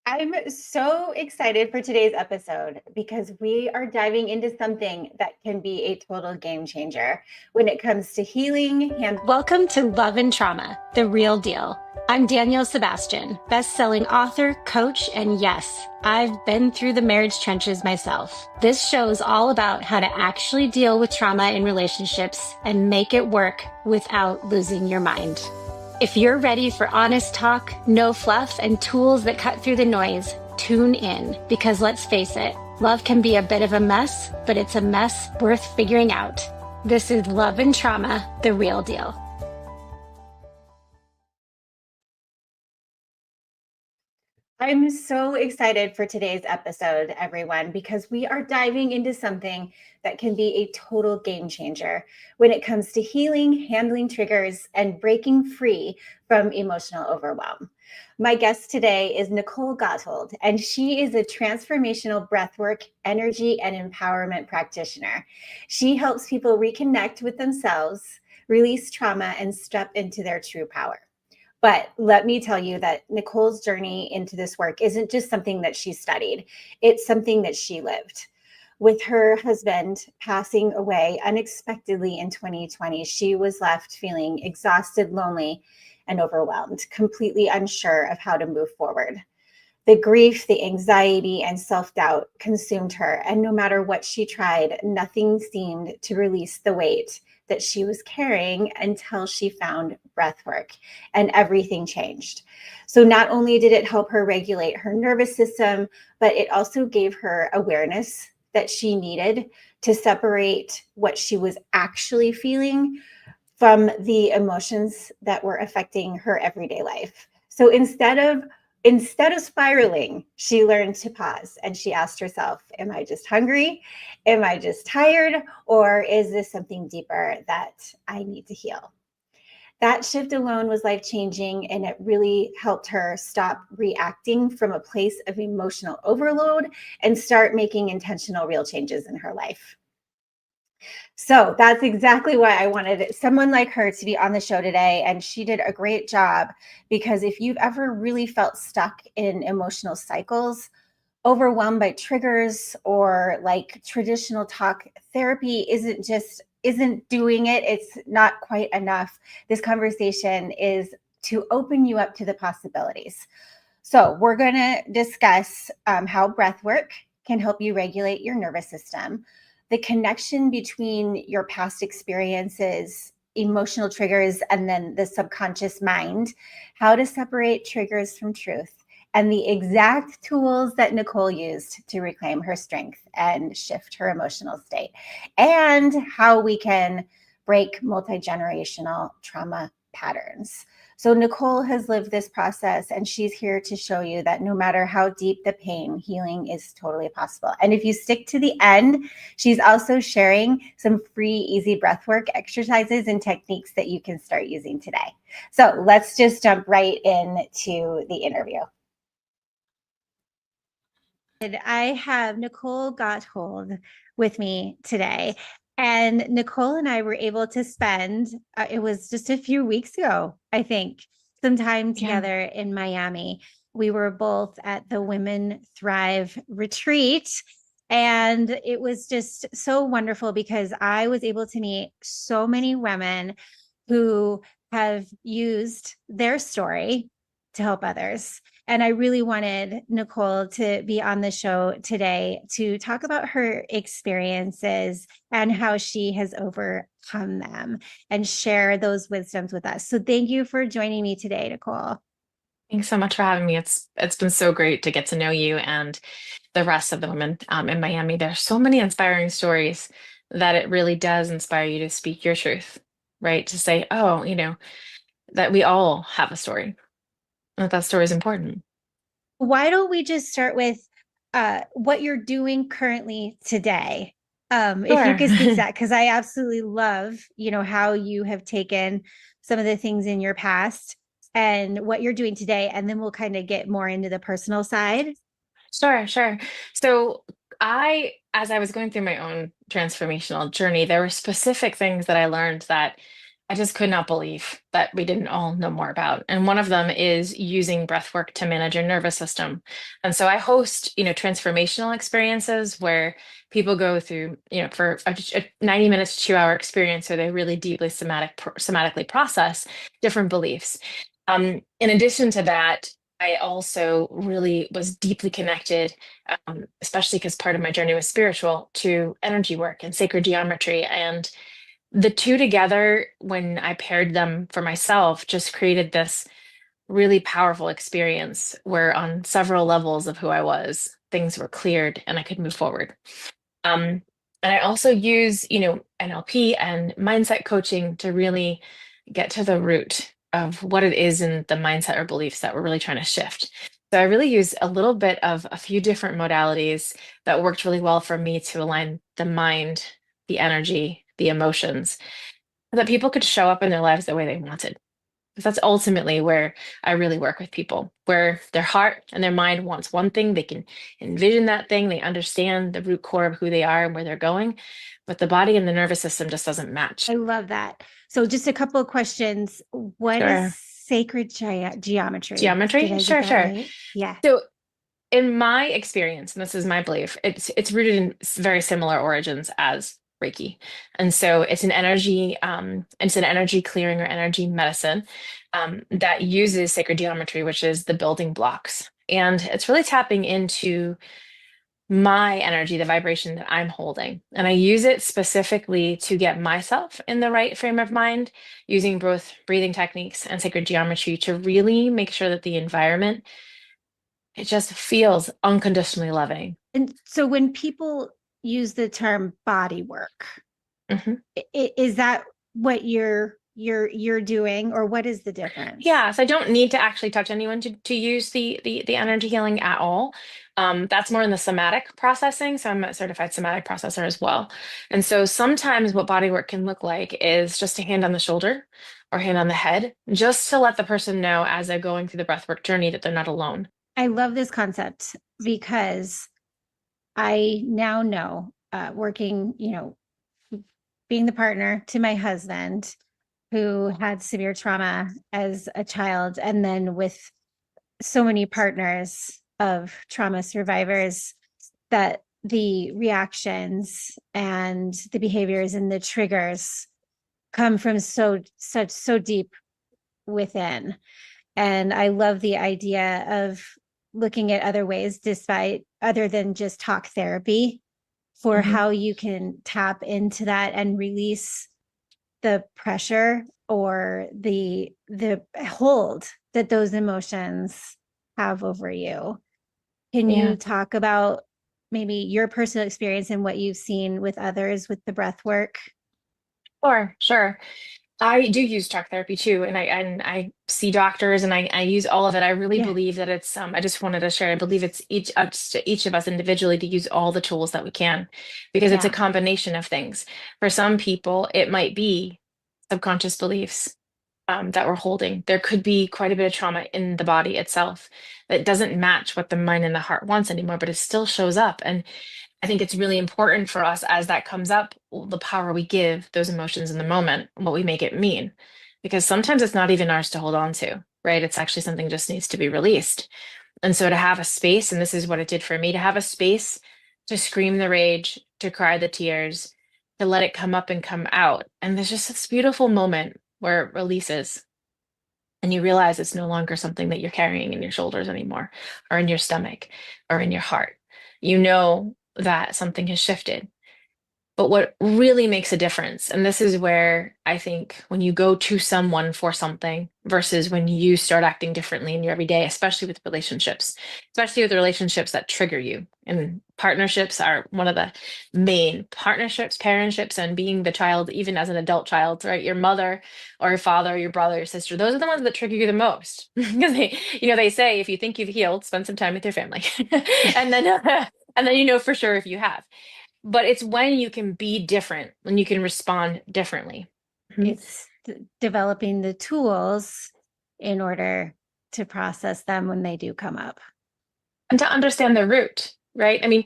I'm so excited for today's episode because we are diving into something that can be a total game changer when it comes to healing. Welcome to Love and Trauma, the real deal. I'm Danielle Sebastian, best-selling author, coach, and yes, I've been through the marriage trenches myself. This show is all about how to actually deal with trauma in relationships and make it work without losing your mind. If you're ready for honest talk, no fluff, and tools that cut through the noise, tune in because let's face it, love can be a bit of a mess, but it's a mess worth figuring out. This is Love and Trauma, the real deal. I'm so excited for today's episode, everyone, because we are diving into something that can be a total game changer when it comes to healing, handling triggers, and breaking free from emotional overwhelm. My guest today is Nicole Gotthold, and she is a transformational breathwork, energy, and empowerment practitioner. She helps people reconnect with themselves, release trauma, and step into their true power. But let me tell you that Nicole's journey into this work isn't just something that she studied, it's something that she lived. With her husband passing away unexpectedly in 2020, she was left feeling exhausted, lonely, and overwhelmed, completely unsure of how to move forward. The grief, the anxiety, and self-doubt consumed her, and no matter what she tried, nothing seemed to release the weight that she was carrying until she found breathwork, and everything changed. So not only did it help her regulate her nervous system, but it also gave her awareness that she needed to separate what she was actually feeling from the emotions that were affecting her everyday life. So instead of spiraling, she learned to pause and she asked herself, am I just hungry? Am I just tired? Or is this something deeper that I need to heal? That shift alone was life-changing, and it really helped her stop reacting from a place of emotional overload and start making intentional, real changes in her life. So that's exactly why I wanted someone like her to be on the show today. And she did a great job, because if you've ever really felt stuck in emotional cycles, overwhelmed by triggers, or like traditional talk therapy isn't doing it, it's not quite enough. This conversation is to open you up to the possibilities. So we're going to discuss how breath work can help you regulate your nervous system, the connection between your past experiences, emotional triggers, and then the subconscious mind, how to separate triggers from truth, and the exact tools that Nicole used to reclaim her strength and shift her emotional state, and how we can break multi-generational trauma patterns. So Nicole has lived this process, and she's here to show you that no matter how deep the pain, healing is totally possible. And if you stick to the end, she's also sharing some free, easy breathwork exercises and techniques that you can start using today. So let's just jump right into the interview. I have Nicole Gotthold with me today. And Nicole and I were able to spend, it was just a few weeks ago, I think, some time together in Miami. We were both at the Women Thrive retreat. And it was just so wonderful because I was able to meet so many women who have used their story to help others. And I really wanted Nicole to be on the show today to talk about her experiences and how she has overcome them and share those wisdoms with us. So thank you for joining me today, Nicole. Thanks so much for having me. It's been so great to get to know you and the rest of the women in Miami. There's so many inspiring stories that it really does inspire you to speak your truth, right? To say, oh, that we all have a story, and that story is important. Why don't we just start with what you're doing currently today? If you Sure. could speak to that, because I absolutely love, how you have taken some of the things in your past and what you're doing today, and then we'll kind of get more into the personal side. Sure, sure. So as I was going through my own transformational journey, there were specific things that I learned that I just could not believe that we didn't all know more about. And one of them is using breath work to manage your nervous system. And so I host, transformational experiences where people go through, for a 90 minutes to 2 hour experience where they really deeply somatically process different beliefs. In addition to that, I also really was deeply connected, especially because part of my journey was spiritual, to energy work and sacred geometry. And the two together, when I paired them for myself, just created this really powerful experience where, on several levels of who I was, things were cleared and I could move forward. Um, and I also use, NLP and mindset coaching to really get to the root of what it is in the mindset or beliefs that we're really trying to shift. So I really use a little bit of a few different modalities that worked really well for me to align the mind, the energy, the emotions, so that people could show up in their lives the way they wanted. Because that's ultimately where I really work with people, where their heart and their mind wants one thing, they can envision that thing, they understand the root core of who they are and where they're going, but the body and the nervous system just doesn't match. I love that. So, just a couple of questions. What is Sure. sacred geometry? Did Geometry? I get Sure, that sure. right? Yeah. So in my experience, and this is my belief, it's rooted in very similar origins as Reiki. And so it's an energy clearing or energy medicine that uses sacred geometry, which is the building blocks. And it's really tapping into my energy, the vibration that I'm holding. And I use it specifically to get myself in the right frame of mind, using both breathing techniques and sacred geometry to really make sure that the environment, it just feels unconditionally loving. And so, when people use the term body work, Mhm. is that what you're doing, or what is the difference? Yeah, so I don't need to actually touch anyone to use the energy healing at all. That's more in the somatic processing. So I'm a certified somatic processor as well. And so sometimes what body work can look like is just a hand on the shoulder or hand on the head, just to let the person know as they're going through the breathwork journey that they're not alone. I love this concept because I now know, working, being the partner to my husband who had severe trauma as a child, and then with so many partners of trauma survivors, that the reactions and the behaviors and the triggers come from so deep within. And I love the idea of looking at other ways, despite other than just talk therapy, for Mhm. how you can tap into that and release the pressure or the hold that those emotions have over you. Can Yeah, you talk about maybe your personal experience and what you've seen with others with the breath work? sure, sure. I do use talk therapy too, and I see doctors and I use all of it. I really Yeah. believe that it's I just wanted to share. I believe it's each up to each of us individually to use all the tools that we can, because it's a Yeah. combination of things. For some people, it might be subconscious beliefs that we're holding. There could be quite a bit of trauma in the body itself that doesn't match what the mind and the heart wants anymore, but it still shows up. And I think it's really important for us as that comes up, the power we give those emotions in the moment, what we make it mean. Because sometimes it's not even ours to hold on to, right? It's actually something just needs to be released. And so to have a space, and this is what it did for me, to have a space to scream the rage, to cry the tears, to let it come up and come out. And there's just this beautiful moment where it releases and you realize it's no longer something that you're carrying in your shoulders anymore, or in your stomach, or in your heart. You know that something has shifted. But what really makes a difference, and this is where I think when you go to someone for something versus when you start acting differently in your everyday, especially with relationships that trigger you. And partnerships are one of the main partnerships, parentships, and being the child, even as an adult child, right? Your mother or your father, or your brother, your sister, those are the ones that trigger you the most. Because they say if you think you've healed, spend some time with your family. And then and then you know for sure if you have. but it's when you can be different, when you can respond differently. Mhm. It's developing the tools in order to process them when they do come up. And to understand the root, right? I mean,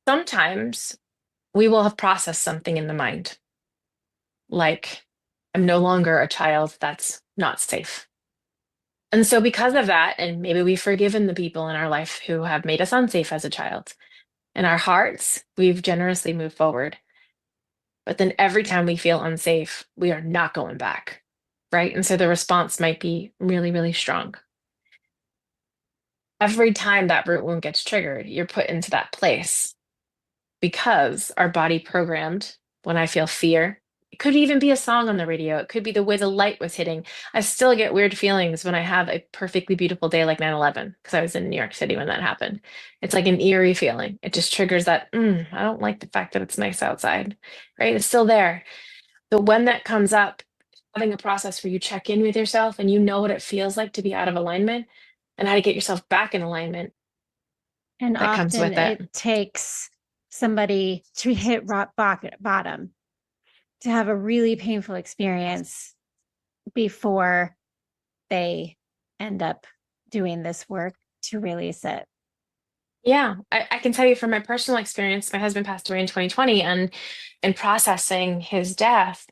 sometimes we will have processed something in the mind, like, I'm no longer a child that's not safe. And so, because of that, and maybe we've forgiven the people in our life who have made us unsafe as a child, in our hearts, we've generously moved forward. But then every time we feel unsafe, we are not going back, right? And so the response might be really, really strong. Every time that root wound gets triggered, you're put into that place because our body programmed when I feel fear. It could even be a song on the radio. It could be the way the light was hitting. I still get weird feelings when I have a perfectly beautiful day like 9/11 because I was in New York City when that happened. It's like an eerie feeling. It just triggers that, I don't like the fact that it's nice outside, right? It's still there. But when that comes up, having a process where you check in with yourself and you know what it feels like to be out of alignment and how to get yourself back in alignment And that comes often with it. it takes somebody to hit rock bottom, to have a really painful experience before they end up doing this work to release it. Yeah, I can tell you from my personal experience, my husband passed away in 2020, and in processing his death,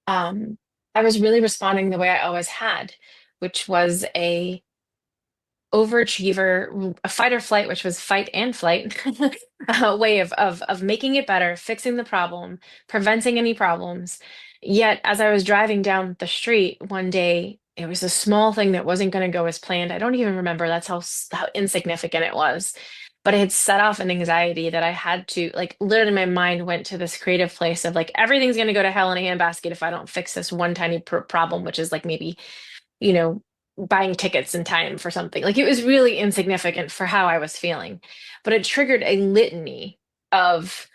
um, I was really responding the way I always had, which was a overachiever, a fight or flight, which was fight and flight, a way of making it better, fixing the problem, preventing any problems. Yet, as I was driving down the street one day, it was a small thing that wasn't going to go as planned. I don't even remember. That's how insignificant it was. But it had set off an anxiety that I had to, like, literally my mind went to this creative place of like, everything's going to go to hell in a handbasket if I don't fix this one tiny problem, which is like maybe, you know, buying tickets in time for something. Like it was really insignificant for how I was feeling, but it triggered a litany of,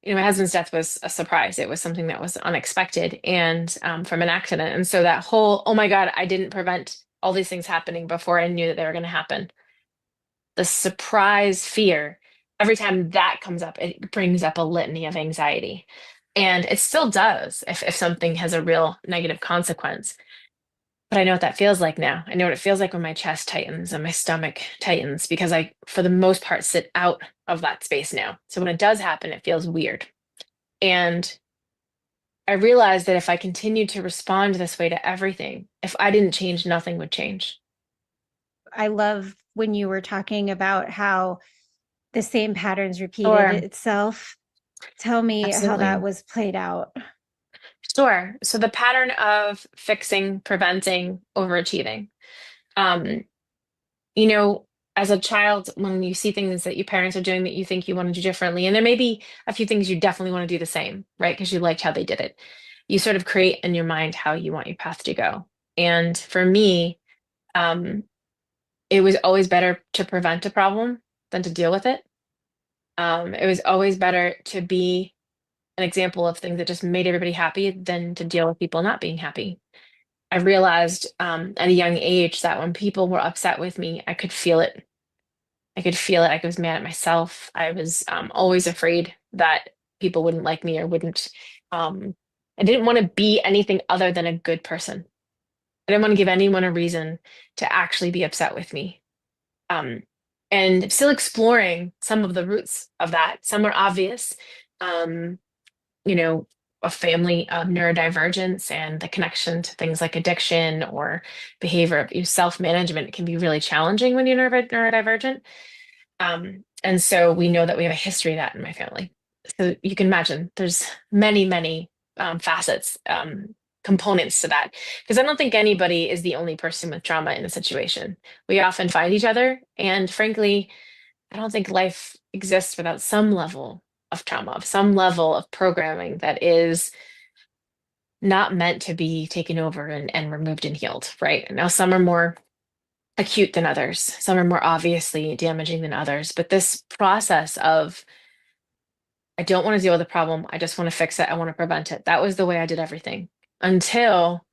my husband's death was a surprise. It was something that was unexpected and from an accident. And so that whole, oh my God, I didn't prevent all these things happening before I knew that they were going to happen. The surprise fear, every time that comes up, it brings up a litany of anxiety. And it still does if something has a real negative consequence. But I know what that feels like now. I know what it feels like when my chest tightens and my stomach tightens because I, for the most part, sit out of that space now. So when it does happen, it feels weird. And I realized that if I continued to respond this way to everything, if I didn't change, nothing would change. I love when you were talking about how the same patterns repeated Sure, itself. Tell me how that absolutely. was played out. Sure. So the pattern of fixing, preventing, overachieving. Um, you know, as a child, when you see things that your parents are doing that you think you want to do differently, and there may be a few things you definitely want to do the same, right? Because you liked how they did it. You sort of create in your mind how you want your path to go. And for me, um, it was always better to prevent a problem than to deal with it. It was always better to be an example of things that just made everybody happy than to deal with people not being happy. I realized at a young age that when people were upset with me, I could feel it. I could feel it. I was mad at myself. I was always afraid that people wouldn't like me or wouldn't. Um, I didn't want to be anything other than a good person. I didn't want to give anyone a reason to actually be upset with me. Um, and still exploring some of the roots of that. Some are obvious. Um, you know, a family of neurodivergence and the connection to things like addiction or behavior abuse, self-management can be really challenging when you're neurodivergent. And so we know that we have a history of that in my family. So you can imagine there's many, many facets, components to that. Because I don't think anybody is the only person with trauma in a situation. We often find each other. And frankly, I don't think life exists without some level of trauma, of some level of programming that is not meant to be taken over and removed and healed, right? Now, some are more acute than others, some are more obviously damaging than others. But this process of, I don't want to deal with the problem, I just want to fix it, I want to prevent it. That was the way I did everything until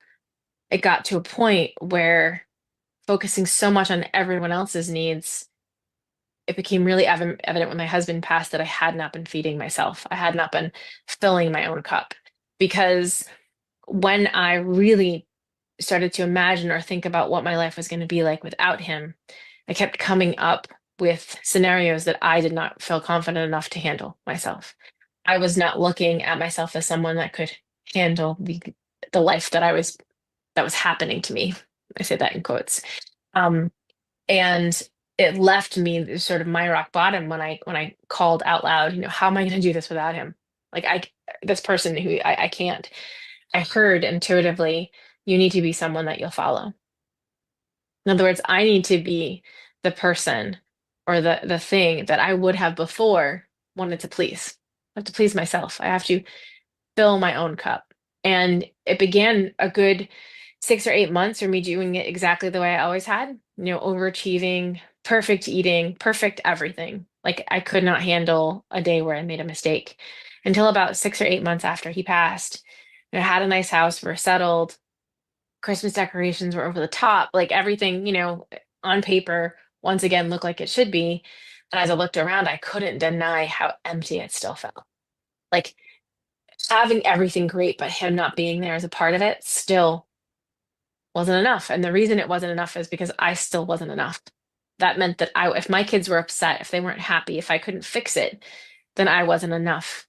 it got to a point where focusing so much on everyone else's needs it became really evident when my husband passed that I had not been feeding myself. I had not been filling my own cup, because when I really started to imagine or think about what my life was going to be like without him, I kept coming up with scenarios that I did not feel confident enough to handle myself. I was not looking at myself as someone that could handle the life that was happening to me. I say that in quotes. Um, and it left me sort of my rock bottom when I called out loud, how am I going to do this without him? Like this person who I can't. I heard intuitively, you need to be someone that you'll follow. In other words, I need to be the person or the thing that I would have before wanted to please. I have to please myself. I have to fill my own cup. And it began a good 6 or 8 months of me doing it exactly the way I always had, overachieving, perfect eating, perfect everything. Like I could not handle a day where I made a mistake until about 6 or 8 months after he passed. I had a nice house, we're settled, Christmas decorations were over the top, like everything, on paper, once again, looked like it should be. And as I looked around, I couldn't deny how empty it still felt. Like having everything great, but him not being there as a part of it still wasn't enough. And the reason it wasn't enough is because I still wasn't enough. That meant that if my kids were upset, if they weren't happy, if I couldn't fix it, then I wasn't enough.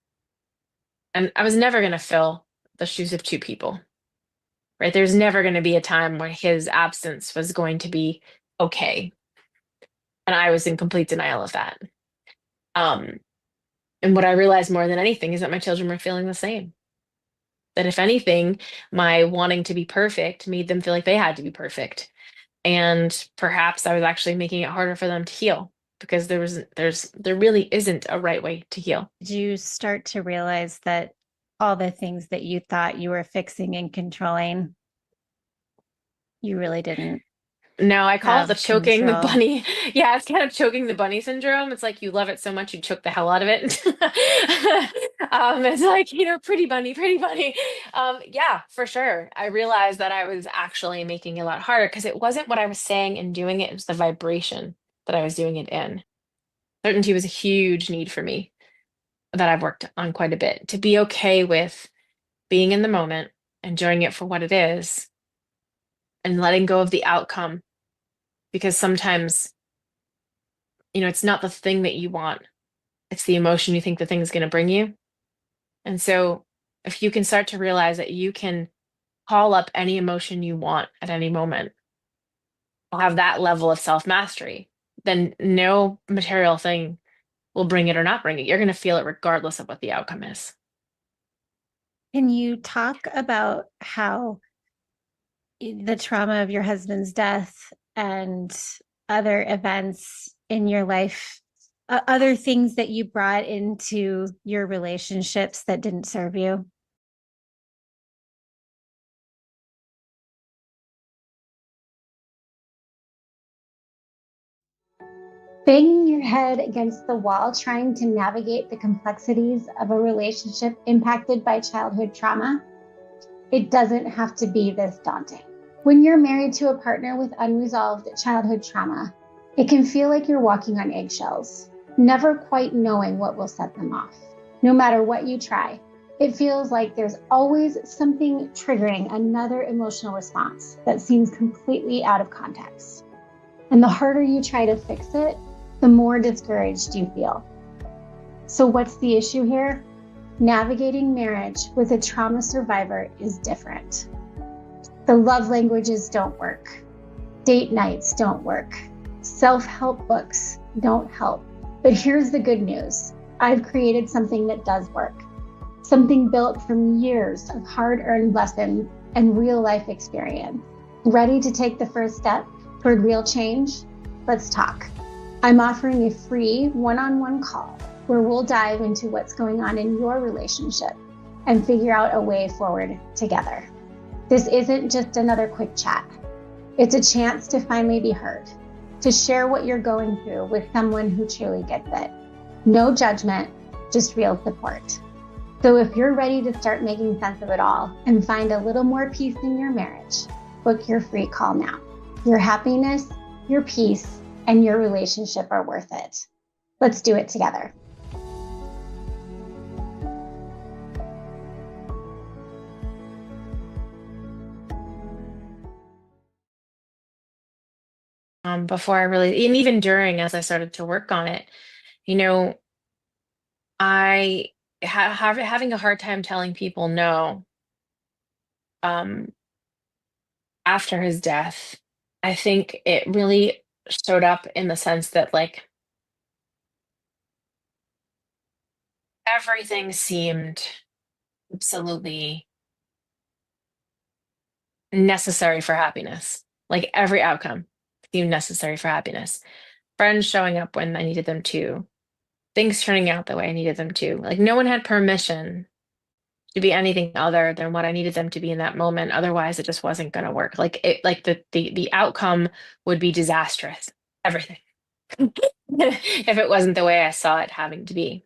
And I was never going to fill the shoes of two people, right? There's never going to be a time where his absence was going to be okay. And I was in complete denial of that. And what I realized more than anything is that my children were feeling the same. That if anything, my wanting to be perfect made them feel like they had to be perfect. And perhaps I was actually making it harder for them to heal, because there really isn't a right way to heal. Did you start to realize that all the things that you thought you were fixing and controlling, you really didn't? No, I call it the Have choking the control. bunny. Yeah, it's kind of choking the bunny syndrome. It's like you love it so much you choke the hell out of it. It's like, pretty bunny, pretty bunny. Yeah, for sure. I realized that I was actually making it a lot harder because it wasn't what I was saying and doing it. It was the vibration that I was doing it in. Certainty was a huge need for me that I've worked on quite a bit. To be okay with being in the moment, enjoying it for what it is, and letting go of the outcome. Because sometimes, it's not the thing that you want. It's the emotion you think the thing is going to bring you. And so if you can start to realize that you can call up any emotion you want at any moment, will have that level of self-mastery, then no material thing will bring it or not bring it. You're going to feel it regardless of what the outcome is. Can you talk about how the trauma of your husband's death and other events in your life, other things that you brought into your relationships that didn't serve you? Banging your head against the wall, trying to navigate the complexities of a relationship impacted by childhood trauma, it doesn't have to be this daunting. When you're married to a partner with unresolved childhood trauma, it can feel like you're walking on eggshells, never quite knowing what will set them off. No matter what you try, it feels like there's always something triggering another emotional response that seems completely out of context. And the harder you try to fix it, the more discouraged you feel. So what's the issue here? Navigating marriage with a trauma survivor is different. The love languages don't work. Date nights don't work. Self-help books don't help. But here's the good news. I've created something that does work. Something built from years of hard-earned lessons and real-life experience. Ready to take the first step toward real change? Let's talk. I'm offering a free one-on-one call where we'll dive into what's going on in your relationship and figure out a way forward together. This isn't just another quick chat. It's a chance to finally be heard, to share what you're going through with someone who truly gets it. No judgment, just real support. So if you're ready to start making sense of it all and find a little more peace in your marriage, book your free call now. Your happiness, your peace, and your relationship are worth it. Let's do it together. Before I really, and even during as I started to work on it, you know, I having a hard time telling people no. Um, After his death, I think it really showed up in the sense that like everything seemed absolutely necessary for happiness. Like every outcome seemed necessary for happiness. Friends showing up when I needed them to, things turning out the way I needed them to. Like no one had permission to be anything other than what I needed them to be in that moment. Otherwise, it just wasn't going to work. Like it, like the outcome would be disastrous. Everything. If it wasn't the way I saw it having to be.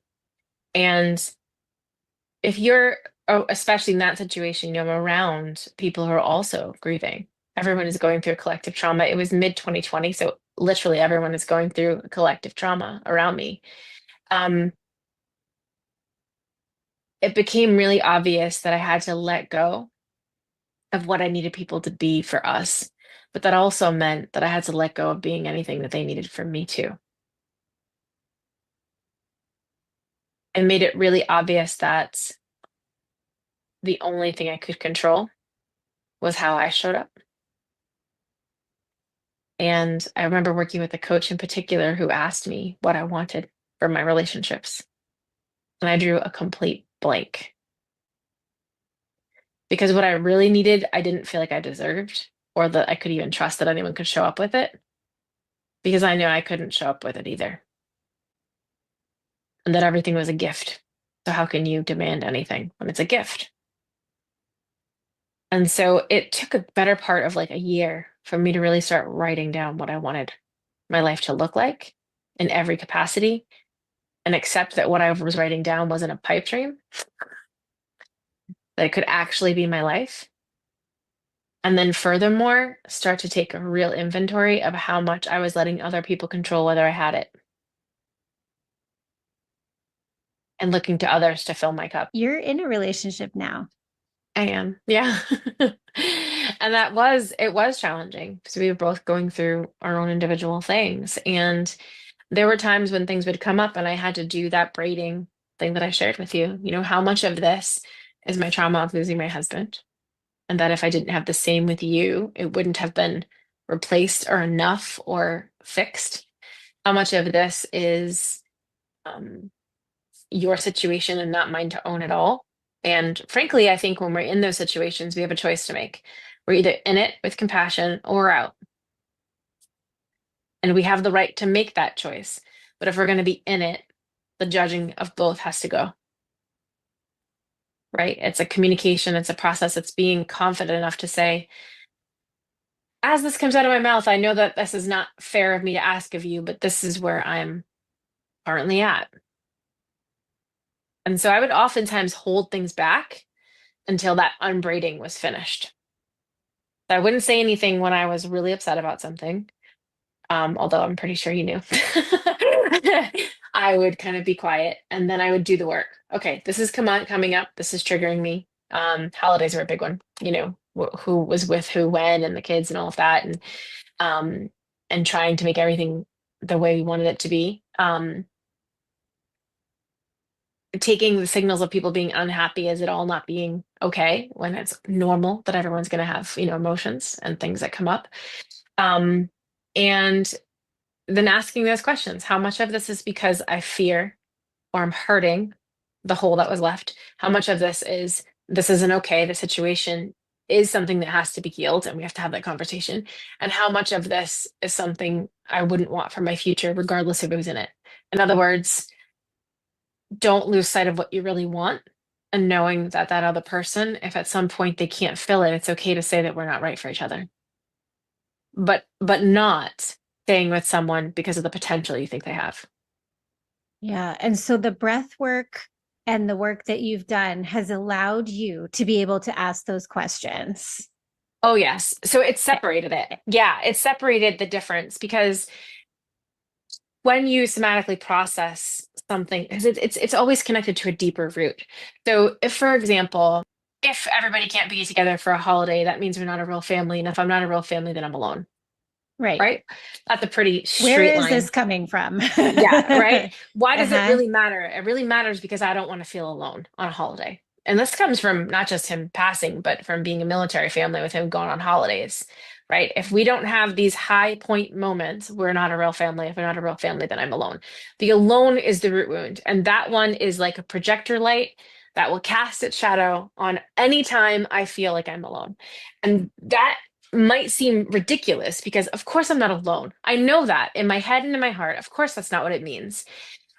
And if you're, oh, especially in that situation, I'm around people who are also grieving. Everyone is going through a collective trauma. It was mid 2020, so literally everyone is going through a collective trauma around me. Um, it became really obvious that I had to let go of what I needed people to be for us. But that also meant that I had to let go of being anything that they needed from me too. And made it really obvious that the only thing I could control was how I showed up. And I remember working with a coach in particular who asked me what I wanted for my relationships. And I drew a complete blank because what I really needed, I didn't feel like I deserved or that I could even trust that anyone could show up with it because I knew I couldn't show up with it either. And that everything was a gift. So how can you demand anything when it's a gift? And so it took a better part of like a year for me to really start writing down what I wanted my life to look like in every capacity and accept that what I was writing down wasn't a pipe dream, that it could actually be my life. And then furthermore, start to take a real inventory of how much I was letting other people control whether I had it and looking to others to fill my cup. You're in a relationship now. I am, yeah. And it was challenging because we were both going through our own individual things. And there were times when things would come up and I had to do that braiding thing that I shared with you. You know, how much of this is my trauma of losing my husband? And that if I didn't have the same with you, it wouldn't have been replaced or enough or fixed. How much of this is your situation and not mine to own it all? And frankly, I think when we're in those situations, we have a choice to make. We're either in it with compassion or we're out. And we have the right to make that choice. But if we're going to be in it, the judging of both has to go. Right? It's a communication, it's a process. It's being confident enough to say, as this comes out of my mouth, I know that this is not fair of me to ask of you, but this is where I'm currently at. And so I would oftentimes hold things back until that unbraiding was finished. I wouldn't say anything when I was really upset about something, although I'm pretty sure you knew. I would kind of be quiet and then I would do the work. Okay, this is coming up. This is triggering me. Holidays are a big one, you know, who was with who when and the kids and all of that. And trying to make everything the way we wanted it to be. Taking the signals of people being unhappy as it all not being okay when it's normal that everyone's going to have, you know, emotions and things that come up. And then asking those questions. How much of this is because I fear or I'm hurting the hole that was left? How much of this isn't okay? The situation is something that has to be healed and we have to have that conversation. And how much of this is something I wouldn't want for my future, regardless of who's in it? In other words, don't lose sight of what you really want and knowing that that other person, if at some point they can't fill it, it's okay to say that we're not right for each other. But not staying with someone because of the potential you think they have. Yeah. And so the breath work and the work that you've done has allowed you to be able to ask those questions. Oh, yes. So it separated it. Yeah, it separated the difference because when you somatically process something, 'cause it's always connected to a deeper root. So if, for example, if everybody can't be together for a holiday, that means we're not a real family. And if I'm not a real family, then I'm alone. Right. Right? That's a pretty Where straight is this line. coming from? Yeah, right. Why does it Uh-huh. really matter? It really matters because I don't want to feel alone on a holiday. And this comes from not just him passing, but from being a military family with him going on holidays, right? If we don't have these high point moments, we're not a real family. If we're not a real family, then I'm alone. The alone is the root wound. And that one is like a projector light that will cast its shadow on any time I feel like I'm alone. And that might seem ridiculous because, of course, I'm not alone. I know that in my head and in my heart. Of course, that's not what it means.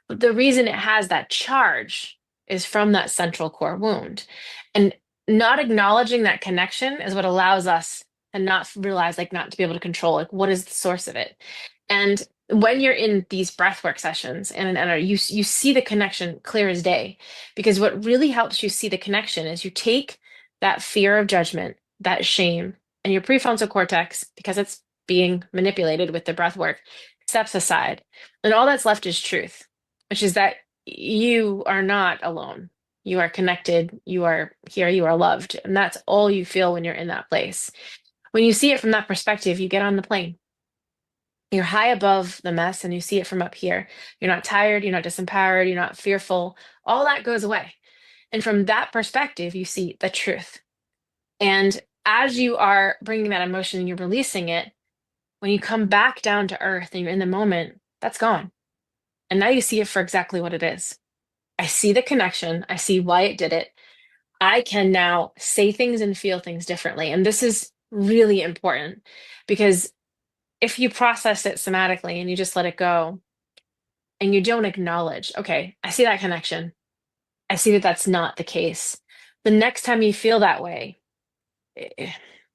But the reason it has that charge is from that central core wound. And not acknowledging that connection is what allows us to not realize, like, not to be able to control, like, what is the source of it. And when you're in these breathwork sessions and you see the connection clear as day, because what really helps you see the connection is you take that fear of judgment, that shame, and your prefrontal cortex, because it's being manipulated with the breath work, steps aside. And all that's left is truth, which is that you are not alone. You are connected. You are here. You are loved. And that's all you feel when you're in that place. When you see it from that perspective, you get on the plane. You're high above the mess and you see it from up here. You're not tired. You're not disempowered. You're not fearful. All that goes away. And from that perspective, you see the truth. And as you are bringing that emotion and you're releasing it, when you come back down to earth and you're in the moment, that's gone. And now you see it for exactly what it is. I see the connection. I see why it did it. I can now say things and feel things differently. And this is really important because if you process it somatically and you just let it go and you don't acknowledge, okay, I see that connection. I see that that's not the case. The next time you feel that way,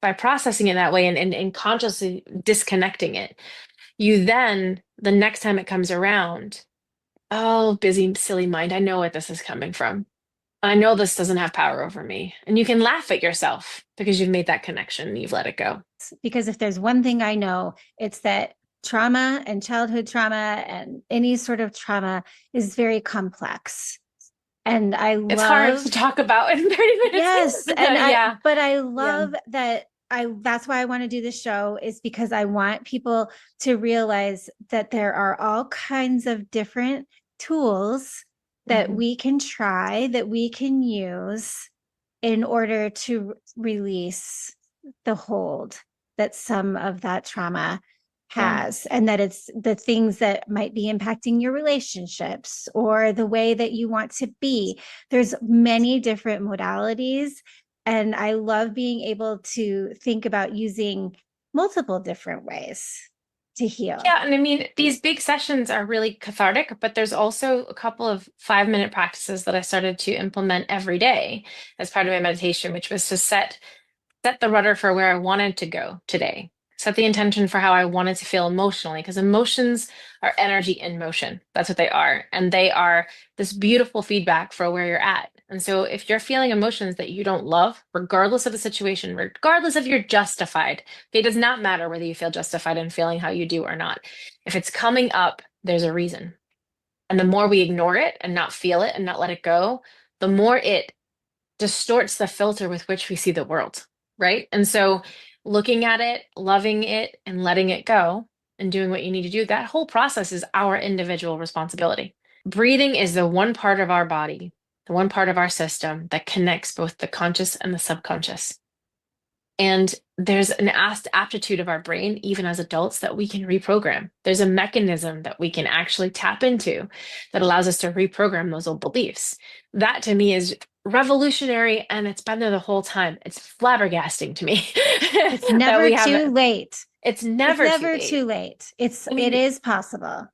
by processing it that way and consciously disconnecting it, you then, the next time it comes around, oh, busy, silly mind, I know what this is coming from. I know this doesn't have power over me. And you can laugh at yourself because you've made that connection and you've let it go. Because if there's one thing I know, it's that trauma and childhood trauma and any sort of trauma is very complex. And I It's hard love, to talk about in 30 minutes. yes, But and yeah. but I Yeah. love that that's why I want to do the show, is because I want people to realize that there are all kinds of different tools that Mhm. we can try, that we can use in order to release the hold that some of that trauma Yeah. has, and that it's the things that might be impacting your relationships or the way that you want to be. There's many different modalities, and I love being able to think about using multiple different ways to heal. Yeah. And I mean, these big sessions are really cathartic, but there's also a couple of 5-minute practices that I started to implement every day as part of my meditation, which was to set the rudder for where I wanted to go today. Set the intention for how I wanted to feel emotionally, because emotions are energy in motion. That's what they are. And they are this beautiful feedback for where you're at. And so if you're feeling emotions that you don't love, regardless of the situation, regardless if you're justified, it does not matter whether you feel justified in feeling how you do or not. If it's coming up, there's a reason. And the more we ignore it and not feel it and not let it go, the more it distorts the filter with which we see the world, right? And so looking at it, loving it, and letting it go and doing what you need to do, that whole process is our individual responsibility. Breathing is the one part of our body, the one part of our system that connects both the conscious and the subconscious. And there's an aptitude of our brain, even as adults, that we can reprogram. There's a mechanism that we can actually tap into that allows us to reprogram those old beliefs. That to me is revolutionary, and it's been there the whole time. It's flabbergasting to me It's that never we have too it. late. It's It's never too never late. too late. I It mean, is possible.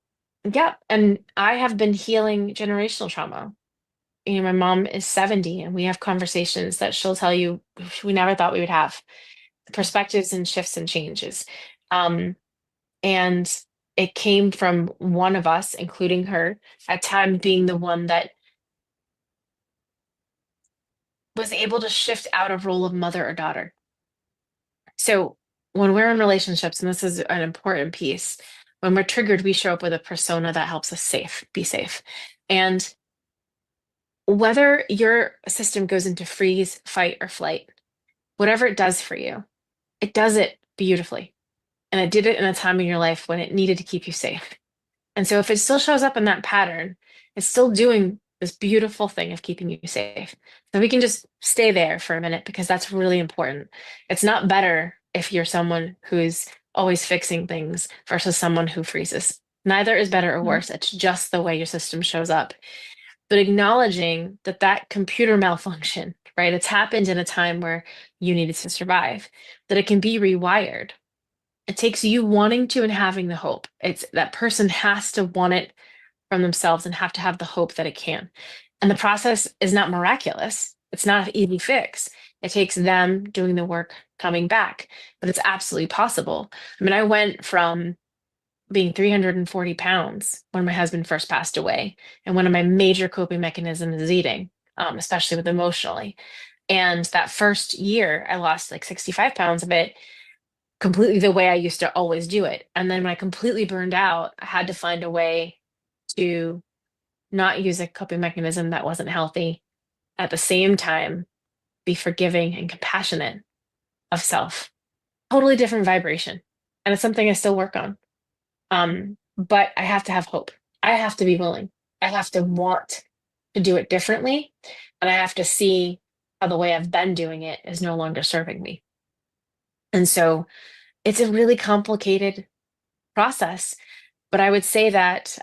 yeah, and I have been healing generational trauma. You know, my mom is 70, and we have conversations that she'll tell you we never thought we would have, perspectives and shifts and changes. Um, and it came from one of us, including her, at time being the one that was able to shift out of role of mother or daughter. So when we're in relationships, and this is an important piece, When we're triggered, we show up with a persona that helps us be safe. And whether your system goes into freeze, fight, or flight, whatever it does for you, it does it beautifully. And it did it in a time in your life when it needed to keep you safe. And so if it still shows up in that pattern, it's still doing this beautiful thing of keeping you safe. So we can just stay there for a minute because that's really important. It's not better if you're someone who's always fixing things versus someone who freezes. Neither is better or worse. It's just the way your system shows up. But acknowledging that that computer malfunction, right? It's happened in a time where you needed to survive, that it can be rewired. It takes you wanting to and having the hope. It's that person has to want it from themselves and have to have the hope that it can. And the process is not miraculous. It's not an easy fix. It takes them doing the work, coming back, but it's absolutely possible. I mean, I went from being 340 pounds when my husband first passed away. And one of my major coping mechanisms is eating, especially with emotionally. And that first year, I lost like 65 pounds of it completely the way I used to always do it. And then when I completely burned out, I had to find a way to not use a coping mechanism that wasn't healthy. At the same time, be forgiving and compassionate of self. Totally different vibration. And it's something I still work on. But I have to have hope. I have to be willing. I have to want to do it differently. And I have to see how the way I've been doing it is no longer serving me. And so it's a really complicated process. But I would say that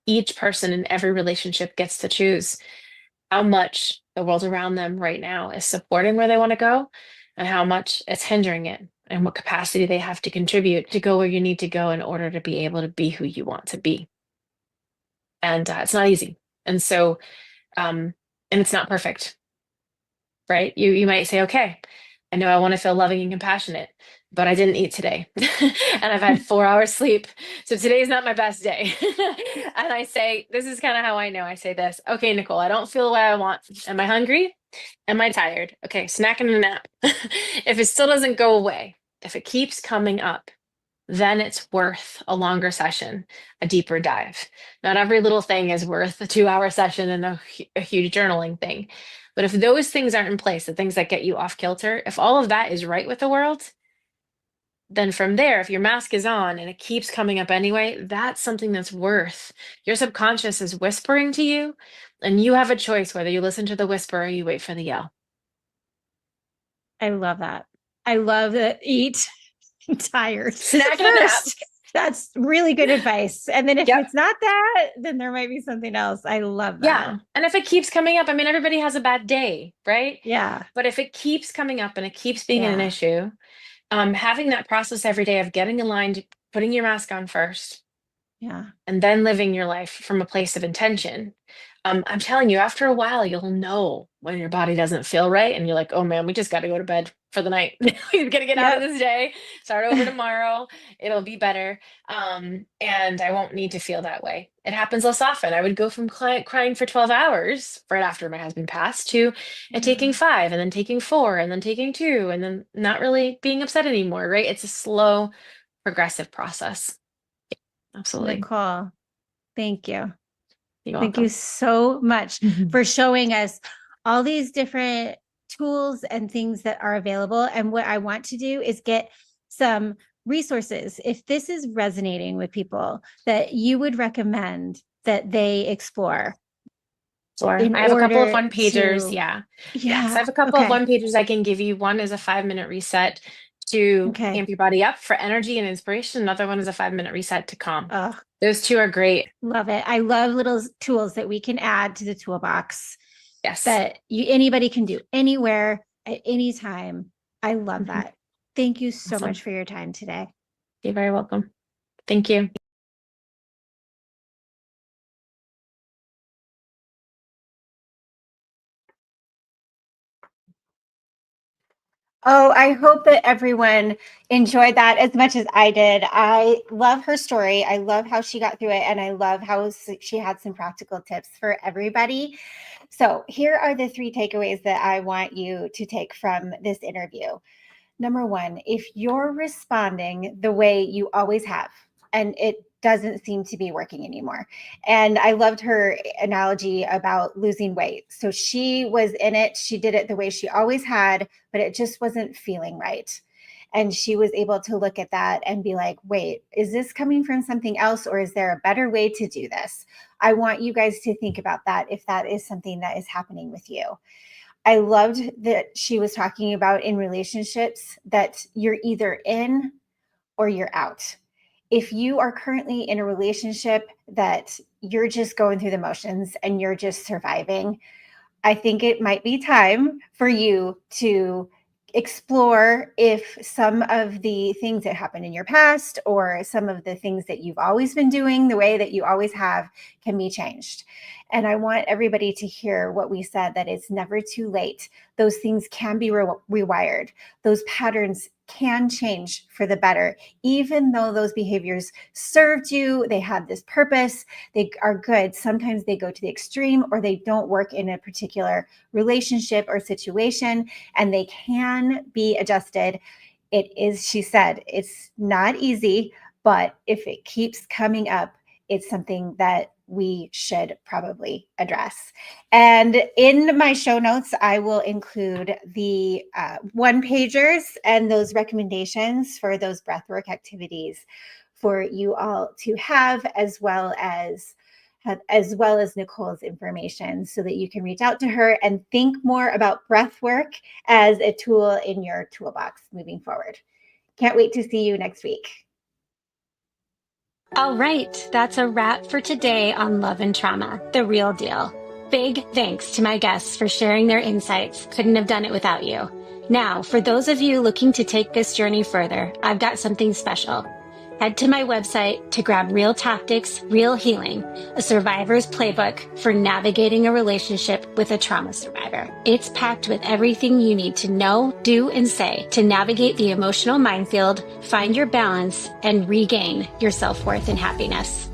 each person in every relationship gets to choose how much the world around them right now is supporting where they want to go and how much it's hindering it and what capacity they have to contribute to go where you need to go in order to be able to be who you want to be. And it's not easy. And so, and it's not perfect, right? You might say, okay, I know I want to feel loving and compassionate, but I didn't eat today. And I've had 4 hours sleep. So today's not my best day. And I say, this is kind of how I know. I say this, okay, Nicole, I don't feel the way I want. Am I hungry? Am I tired? Okay, snack and a nap. If it still doesn't go away, if it keeps coming up, then it's worth a longer session, a deeper dive. Not every little thing is worth a 2 hour session and a huge journaling thing. But if those things aren't in place, the things that get you off kilter, if all of that is right with the world, then from there, if your mask is on and it keeps coming up anyway, that's something that's worth. Your subconscious is whispering to you, and you have a choice whether you listen to the whisper or you wait for the yell. I love that. I love that. Eat tired Snack and a nap. first. That's really good advice. And then if Yep. it's not that, then there might be something else. I love that. Yeah. And if it keeps coming up, I mean, everybody has a bad day, right? Yeah. But if it keeps coming up and it keeps being an Yeah. issue, having that process every day of getting aligned, putting your mask on first, Yeah. and then living your life from a place of intention. I'm telling you, after a while, you'll know when your body doesn't feel right, and you're like, "Oh man, we just got to go to bed for the night. We're gonna get out of this day, start over tomorrow. It'll be better." And I won't need to feel that way. It happens less often. I would go from crying for 12 hours right after my husband passed to it taking 5, and then taking 4, and then taking 2, and then not really being upset anymore. Right? It's a slow, progressive process. Absolutely. Nicole, thank you. You're Thank welcome. you so much for showing us all these different tools and things that are available. And what I want to do is get some resources. If this is resonating with people, that you would recommend that they explore. Sure. In I have a couple of order one pagers. to- Yeah. Yes. Yeah. I have a couple of Okay. one pagers I can give you. One is a 5-minute reset to Okay. amp your body up for energy and inspiration. Another one is a 5-minute reset to calm. Oh, Those two are great. love it. I love little tools that we can add to the toolbox Yes. that anybody can do anywhere at any time. I love that. Thank you so Awesome. much for your time today. You're very welcome. Thank you. Oh, I hope that everyone enjoyed that as much as I did. I love her story. I love how she got through it. And I love how she had some practical tips for everybody. So here are the 3 takeaways that I want you to take from this interview. Number one, if you're responding the way you always have, and it doesn't seem to be working anymore. And I loved her analogy about losing weight. So she was in it, she did it the way she always had, but it just wasn't feeling right. And she was able to look at that and be like, wait, is this coming from something else, or is there a better way to do this? I want you guys to think about that if that is something that is happening with you. I loved that she was talking about in relationships that you're either in or you're out. If you are currently in a relationship that you're just going through the motions and you're just surviving, I think it might be time for you to explore if some of the things that happened in your past or some of the things that you've always been doing the way that you always have can be changed. And I want everybody to hear what we said, that it's never too late. Those things can be rewired. Those patterns can change for the better, even though those behaviors served you, they had this purpose, they are good. Sometimes they go to the extreme or they don't work in a particular relationship or situation, and they can be adjusted. It is, she said, it's not easy, but if it keeps coming up, it's something that we should probably address. And in my show notes, I will include the one pagers and those recommendations for those breathwork activities for you all to have, as well as Nicole's information, so that you can reach out to her and think more about breathwork as a tool in your toolbox moving forward. Can't wait to see you next week. All right, that's a wrap for today on Love and Trauma, the real deal. Big thanks to my guests for sharing their insights. Couldn't have done it without you. Now, for those of you looking to take this journey further, I've got something special. Head to my website to grab Real Tactics, Real Healing, a survivor's playbook for navigating a relationship with a trauma survivor. It's packed with everything you need to know, do, and say to navigate the emotional minefield, find your balance, and regain your self-worth and happiness.